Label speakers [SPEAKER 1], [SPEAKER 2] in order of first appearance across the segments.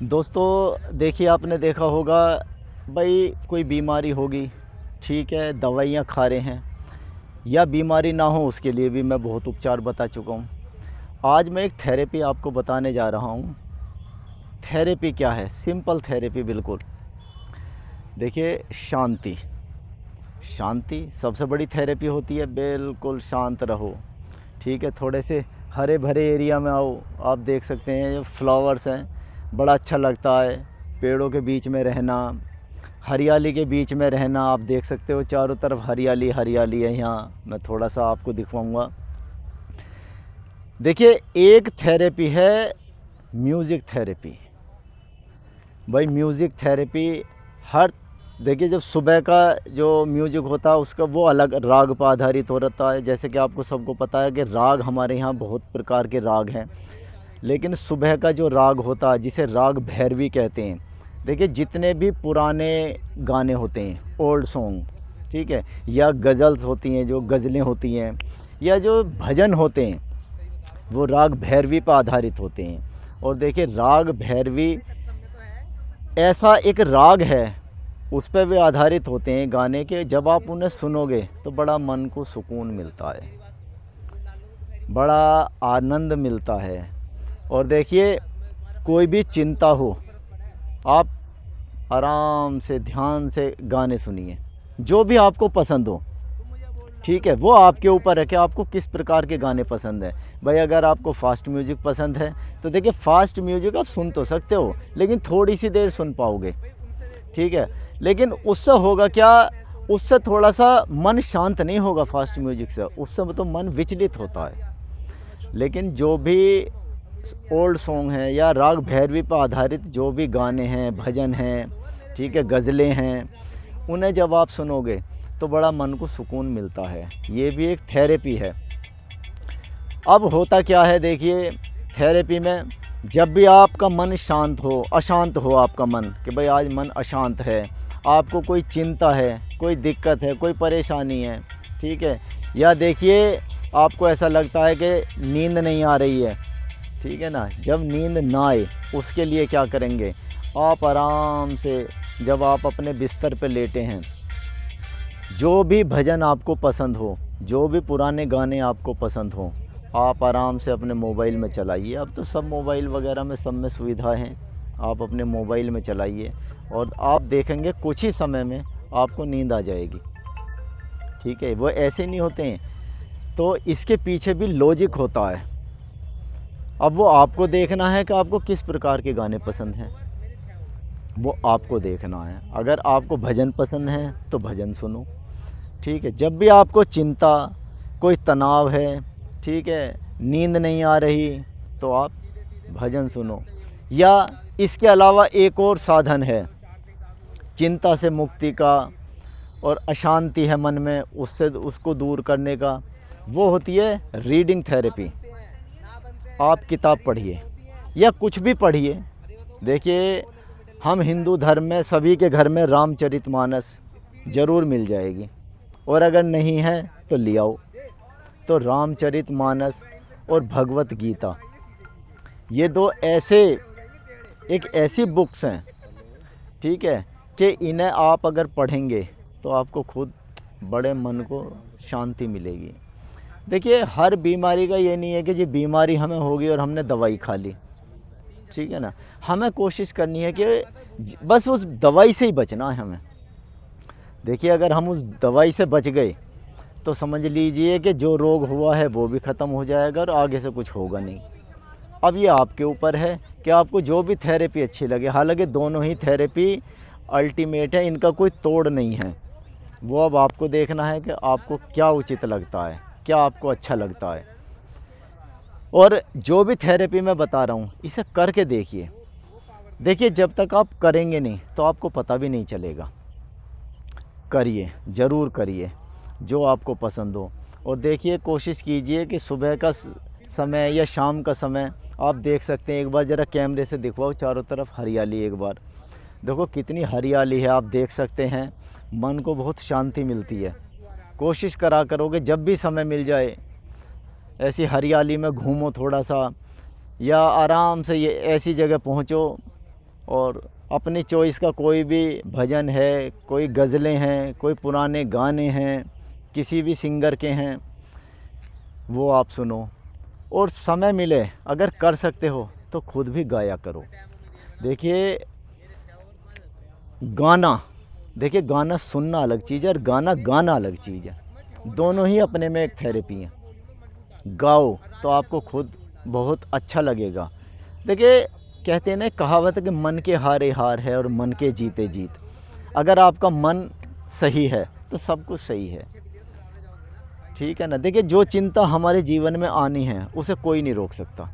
[SPEAKER 1] दोस्तों देखिए, आपने देखा होगा भाई, कोई बीमारी होगी, ठीक है, दवाइयाँ खा रहे हैं, या बीमारी ना हो उसके लिए भी मैं बहुत उपचार बता चुका हूँ। आज मैं एक थेरेपी आपको बताने जा रहा हूँ। थेरेपी क्या है? सिंपल थेरेपी बिल्कुल। देखिए, शांति। शांति सबसे बड़ी थेरेपी होती है। बिल्कुल शांत रहो, ठीक है। थोड़े से हरे भरे एरिया में आओ। आप देख सकते हैं जो फ्लावर्स हैं, बड़ा अच्छा लगता है। पेड़ों के बीच में रहना, हरियाली के बीच में रहना। आप देख सकते हो चारों तरफ हरियाली हरियाली है। यहाँ मैं थोड़ा सा आपको दिखवाऊंगा। देखिए, एक थेरेपी है म्यूज़िक थेरेपी। भाई म्यूज़िक थेरेपी हर देखिए, जब सुबह का जो म्यूजिक होता है उसका वो अलग राग पर आधारित हो रहता है। जैसे कि आपको सबको पता है कि राग हमारे यहाँ बहुत प्रकार के राग हैं, लेकिन सुबह का जो राग होता है जिसे राग भैरवी कहते हैं। देखिए, जितने भी पुराने गाने होते हैं, ओल्ड सॉन्ग, ठीक है, या गज़ल्स होती हैं, जो गज़लें होती हैं, या जो भजन होते हैं, वो राग भैरवी पर आधारित होते हैं। और देखिए, राग भैरवी ऐसा एक राग है, उस पर वे आधारित होते हैं गाने के। जब आप उन्हें सुनोगे तो बड़ा मन को सुकून मिलता है, बड़ा आनंद मिलता है। और देखिए, कोई भी चिंता हो, आप आराम से ध्यान से गाने सुनिए, जो भी आपको पसंद हो, ठीक है। वो आपके ऊपर है कि आपको किस प्रकार के गाने पसंद है। भाई अगर आपको फास्ट म्यूजिक पसंद है तो देखिए, फास्ट म्यूजिक आप सुन तो सकते हो, लेकिन थोड़ी सी देर सुन पाओगे, ठीक है। लेकिन उससे होगा क्या? उससे थोड़ा सा मन शांत नहीं होगा फास्ट म्यूजिक से, उससे तो मन विचलित होता है। लेकिन जो भी ओल्ड सॉन्ग हैं या राग भैरवी पर आधारित जो भी गाने हैं, भजन हैं, ठीक है, गज़लें हैं, उन्हें जब आप सुनोगे तो बड़ा मन को सुकून मिलता है। ये भी एक थेरेपी है। अब होता क्या है, देखिए, थेरेपी में जब भी आपका मन शांत हो, अशांत हो आपका मन, कि भाई आज मन अशांत है, आपको कोई चिंता है, कोई दिक्कत है, कोई परेशानी है, ठीक है, या देखिए आपको ऐसा लगता है कि नींद नहीं आ रही है, ठीक है ना। जब नींद ना आए उसके लिए क्या करेंगे? आप आराम से, जब आप अपने बिस्तर पर लेटे हैं, जो भी भजन आपको पसंद हो, जो भी पुराने गाने आपको पसंद हो, आप आराम से अपने मोबाइल में चलाइए। अब तो सब मोबाइल वगैरह में, सब में सुविधा है। आप अपने मोबाइल में चलाइए और आप देखेंगे कुछ ही समय में आपको नींद आ जाएगी, ठीक है। वो ऐसे नहीं होते हैं, तो इसके पीछे भी लॉजिक होता है। अब वो आपको देखना है कि आपको किस प्रकार के गाने पसंद हैं, वो आपको देखना है। अगर आपको भजन पसंद है तो भजन सुनो, ठीक है। जब भी आपको चिंता, कोई तनाव है, ठीक है, नींद नहीं आ रही, तो आप भजन सुनो। या इसके अलावा एक और साधन है चिंता से मुक्ति का और अशांति है मन में, उससे उसको दूर करने का, वो होती है रीडिंग थेरेपी। आप किताब पढ़िए या कुछ भी पढ़िए। देखिए, हम हिंदू धर्म में सभी के घर में रामचरितमानस ज़रूर मिल जाएगी, और अगर नहीं है तो ले आओ। तो रामचरितमानस और भगवत गीता, ये दो एक ऐसी बुक्स हैं, ठीक है, कि इन्हें आप अगर पढ़ेंगे तो आपको खुद बड़े मन को शांति मिलेगी। देखिए, हर बीमारी का ये नहीं है कि ये बीमारी हमें होगी और हमने दवाई खा ली, ठीक है ना। हमें कोशिश करनी है कि बस उस दवाई से ही बचना है हमें। देखिए, अगर हम उस दवाई से बच गए तो समझ लीजिए कि जो रोग हुआ है वो भी ख़त्म हो जाएगा और आगे से कुछ होगा नहीं। अब ये आपके ऊपर है कि आपको जो भी थेरेपी अच्छी लगे। हालांकि दोनों ही थेरेपी अल्टीमेट है, इनका कोई तोड़ नहीं है। वो अब आपको देखना है कि आपको क्या उचित लगता है, क्या आपको अच्छा लगता है। और जो भी थेरेपी मैं बता रहा हूँ, इसे करके देखिए। देखिए, जब तक आप करेंगे नहीं तो आपको पता भी नहीं चलेगा। करिए, ज़रूर करिए जो आपको पसंद हो। और देखिए, कोशिश कीजिए कि सुबह का समय या शाम का समय आप देख सकते हैं। एक बार ज़रा कैमरे से दिखवाओ चारों तरफ हरियाली, एक बार देखो कितनी हरियाली है, आप देख सकते हैं। मन को बहुत शांति मिलती है। कोशिश करा करोगे जब भी समय मिल जाए, ऐसी हरियाली में घूमो थोड़ा सा, या आराम से ये ऐसी जगह पहुँचो और अपनी चॉइस का कोई भी भजन है, कोई गज़लें हैं, कोई पुराने गाने हैं, किसी भी सिंगर के हैं, वो आप सुनो। और समय मिले, अगर कर सकते हो तो खुद भी गाया करो। देखिए गाना सुनना अलग चीज़ है और गाना गाना अलग चीज़ है। दोनों ही अपने में एक थेरेपी है। गाओ तो आपको खुद बहुत अच्छा लगेगा। देखिए कहते हैं ना, कहावत है कि मन के हारे हार है और मन के जीते जीत। अगर आपका मन सही है तो सब कुछ सही है, ठीक है ना। देखिए जो चिंता हमारे जीवन में आनी है उसे कोई नहीं रोक सकता,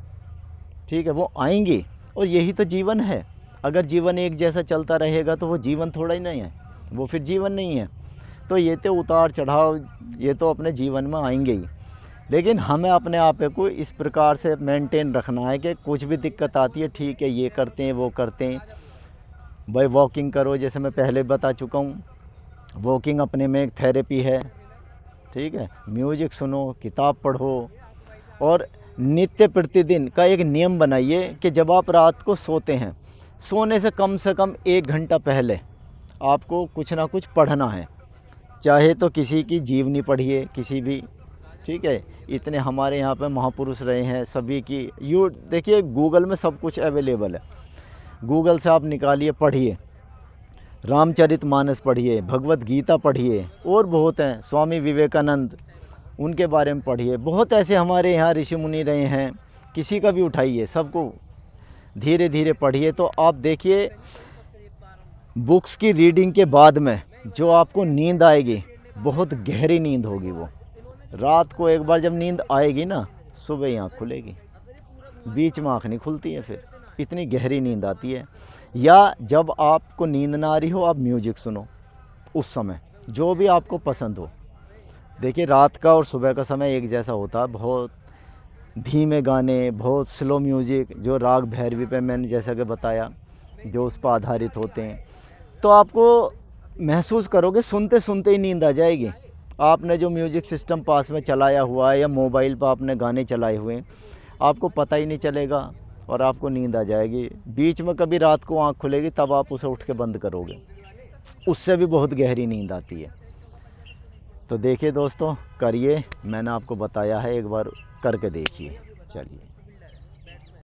[SPEAKER 1] ठीक है, वो आएंगी। और यही तो जीवन है। अगर जीवन एक जैसा चलता रहेगा तो वो जीवन थोड़ा ही नहीं है, वो फिर जीवन नहीं है। तो ये तो उतार चढ़ाव ये तो अपने जीवन में आएंगे ही, लेकिन हमें अपने आप को इस प्रकार से मेंटेन रखना है कि कुछ भी दिक्कत आती है, ठीक है, ये करते हैं वो करते हैं। भाई वॉकिंग करो, जैसे मैं पहले बता चुका हूँ, वॉकिंग अपने में एक थेरेपी है, ठीक है। म्यूजिक सुनो, किताब पढ़ो, और नित्य प्रतिदिन का एक नियम बनाइए कि जब आप रात को सोते हैं, सोने से कम 1 घंटा पहले आपको कुछ ना कुछ पढ़ना है। चाहे तो किसी की जीवनी पढ़िए, किसी भी, ठीक है। इतने हमारे यहाँ पे महापुरुष रहे हैं, सभी की देखिए गूगल में सब कुछ अवेलेबल है। गूगल से आप निकालिए, पढ़िए, रामचरितमानस पढ़िए, भगवत गीता पढ़िए, और बहुत हैं, स्वामी विवेकानंद, उनके बारे में पढ़िए। बहुत ऐसे हमारे यहाँ ऋषि मुनि रहे हैं, किसी का भी उठाइए, सबको धीरे धीरे पढ़िए। तो आप देखिए बुक्स की रीडिंग के बाद में जो आपको नींद आएगी, बहुत गहरी नींद होगी वो। रात को एक बार जब नींद आएगी ना, सुबह ही आँख खुलेगी, बीच में आँख नहीं खुलती है, फिर इतनी गहरी नींद आती है। या जब आपको नींद ना आ रही हो, आप म्यूजिक सुनो उस समय, जो भी आपको पसंद हो। देखिए रात का और सुबह का समय एक जैसा होता है। बहुत धीमे गाने, बहुत स्लो म्यूजिक, जो राग भैरवी पे मैंने जैसा कि बताया, जो उस पर आधारित होते हैं, तो आपको महसूस करोगे सुनते सुनते ही नींद आ जाएगी। आपने जो म्यूजिक सिस्टम पास में चलाया हुआ है या मोबाइल पर आपने गाने चलाए हुए हैं, आपको पता ही नहीं चलेगा और आपको नींद आ जाएगी। बीच में कभी रात को आँख खुलेगी, तब आप उसे उठ के बंद करोगे, उससे भी बहुत गहरी नींद आती है। तो देखिए दोस्तों, करिए, मैंने आपको बताया है, एक बार करके देखिए। चलिए।